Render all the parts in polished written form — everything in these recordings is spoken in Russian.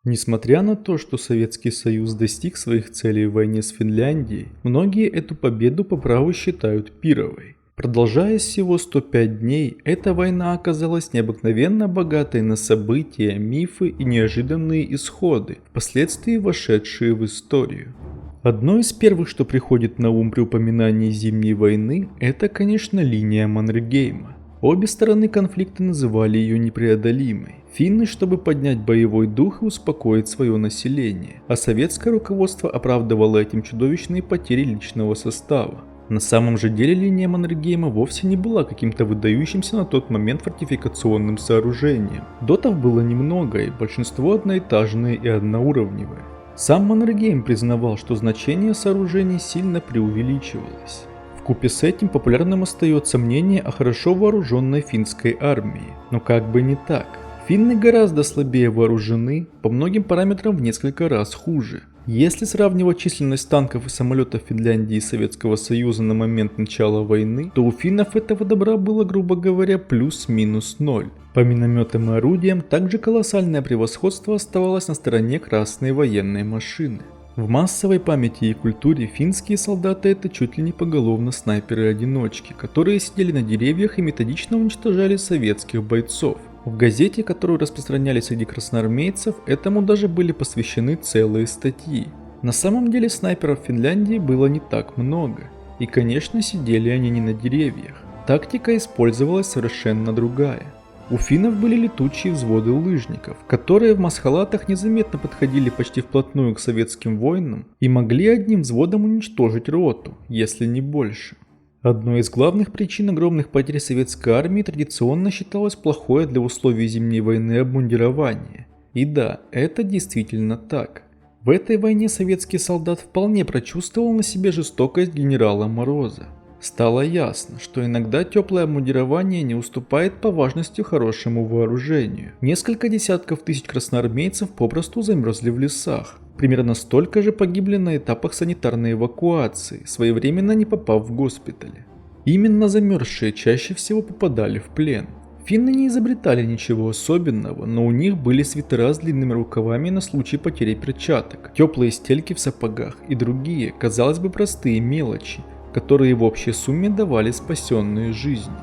Несмотря на то, что Советский Союз достиг своих целей в войне с Финляндией, многие эту победу по праву считают пировой. Продолжаясь всего 105 дней, эта война оказалась необыкновенно богатой на события, мифы и неожиданные исходы, впоследствии вошедшие в историю. Одно из первых, что приходит на ум при упоминании Зимней войны, это, конечно, линия Маннергейма. Обе стороны конфликта называли ее непреодолимой. Финны, чтобы поднять боевой дух и успокоить свое население, а советское руководство оправдывало этим чудовищные потери личного состава. На самом же деле линия Маннергейма вовсе не была каким-то выдающимся на тот момент фортификационным сооружением. Дотов было немного, и большинство одноэтажные и одноуровневые. Сам Маннергейм признавал, что значение сооружений сильно преувеличивалось. Вкупе с этим популярным остается мнение о хорошо вооруженной финской армии. Но как бы не так. Финны гораздо слабее вооружены, по многим параметрам в несколько раз хуже. Если сравнивать численность танков и самолетов Финляндии и Советского Союза на момент начала войны, то у финнов этого добра было, грубо говоря, плюс-минус ноль. По минометам и орудиям также колоссальное превосходство оставалось на стороне красной военной машины. В массовой памяти и культуре финские солдаты — это чуть ли не поголовно снайперы-одиночки, которые сидели на деревьях и методично уничтожали советских бойцов. В газете, которую распространяли среди красноармейцев, этому даже были посвящены целые статьи. На самом деле снайперов в Финляндии было не так много. И, конечно, сидели они не на деревьях. Тактика использовалась совершенно другая. У финнов были летучие взводы лыжников, которые в масхалатах незаметно подходили почти вплотную к советским воинам и могли одним взводом уничтожить роту, если не больше. Одной из главных причин огромных потерь советской армии традиционно считалось плохое для условий Зимней войны обмундирование. И да, это действительно так. В этой войне советский солдат вполне прочувствовал на себе жестокость генерала Мороза. Стало ясно, что иногда теплое обмундирование не уступает по важности хорошему вооружению. Несколько десятков тысяч красноармейцев попросту замерзли в лесах. Примерно столько же погибли на этапах санитарной эвакуации, своевременно не попав в госпитали. Именно замерзшие чаще всего попадали в плен. Финны не изобретали ничего особенного, но у них были свитера с длинными рукавами на случай потери перчаток, теплые стельки в сапогах и другие, казалось бы, простые мелочи, которые в общей сумме давали спасенные жизни.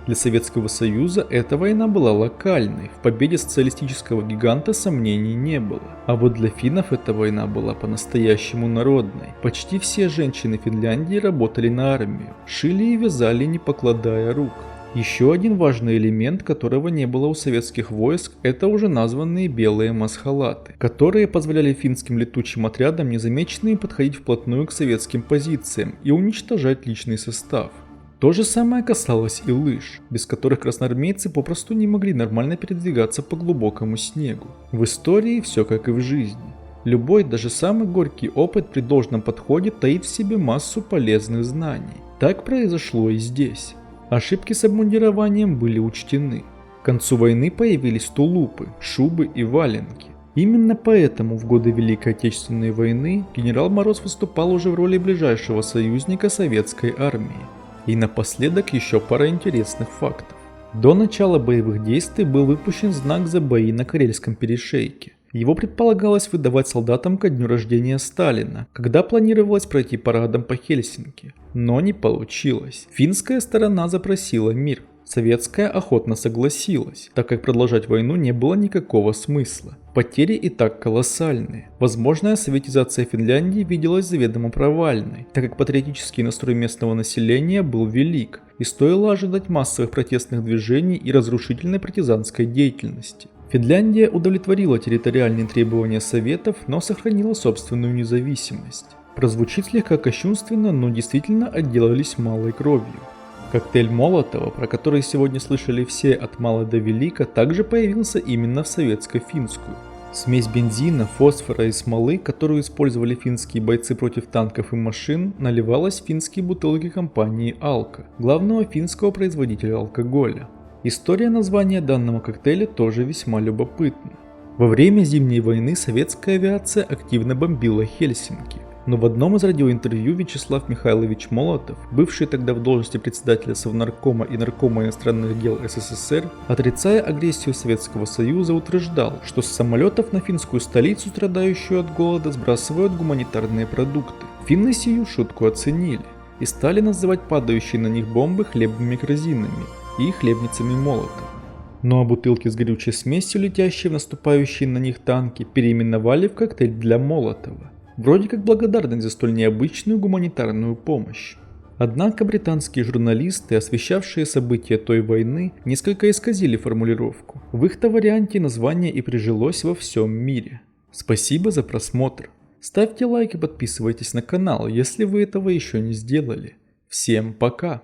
Для Советского Союза эта война была локальной, в победе социалистического гиганта сомнений не было. А вот для финнов эта война была по-настоящему народной. Почти все женщины Финляндии работали на армию, шили и вязали, не покладая рук. Еще один важный элемент, которого не было у советских войск, это уже названные белые масхалаты, которые позволяли финским летучим отрядам незамеченными подходить вплотную к советским позициям и уничтожать личный состав. То же самое касалось и лыж, без которых красноармейцы попросту не могли нормально передвигаться по глубокому снегу. В истории все как и в жизни. Любой, даже самый горький опыт при должном подходе таит в себе массу полезных знаний. Так произошло и здесь. Ошибки с обмундированием были учтены. К концу войны появились тулупы, шубы и валенки. Именно поэтому в годы Великой Отечественной войны генерал Мороз выступал уже в роли ближайшего союзника советской армии. И напоследок еще пара интересных фактов. До начала боевых действий был выпущен знак за бои на Карельском перешейке. Его предполагалось выдавать солдатам ко дню рождения Сталина, когда планировалось пройти парадом по Хельсинки. Но не получилось. Финская сторона запросила мир. Советская охотно согласилась, так как продолжать войну не было никакого смысла. Потери и так колоссальные. Возможная советизация Финляндии виделась заведомо провальной, так как патриотический настрой местного населения был велик, и стоило ожидать массовых протестных движений и разрушительной партизанской деятельности. Финляндия удовлетворила территориальные требования Советов, но сохранила собственную независимость. Прозвучит слегка кощунственно, но действительно отделались малой кровью. Коктейль Молотова, про который сегодня слышали все от мала до велика, также появился именно в советско-финскую. Смесь бензина, фосфора и смолы, которую использовали финские бойцы против танков и машин, наливалась в финские бутылки компании Алко, главного финского производителя алкоголя. История названия данного коктейля тоже весьма любопытна. Во время Зимней войны советская авиация активно бомбила Хельсинки. Но в одном из радиоинтервью Вячеслав Михайлович Молотов, бывший тогда в должности председателя Совнаркома и Наркома иностранных дел СССР, отрицая агрессию Советского Союза, утверждал, что с самолетов на финскую столицу, страдающую от голода, сбрасывают гуманитарные продукты. Финны сию шутку оценили и стали называть падающие на них бомбы хлебными корзинами и хлебницами Молотова. Ну а бутылки с горючей смесью, летящие в наступающие на них танки, переименовали в коктейль для Молотова. Вроде как благодарность за столь необычную гуманитарную помощь. Однако британские журналисты, освещавшие события той войны, несколько исказили формулировку. В их-то варианте название и прижилось во всем мире. Спасибо за просмотр. Ставьте лайк и подписывайтесь на канал, если вы этого еще не сделали. Всем пока!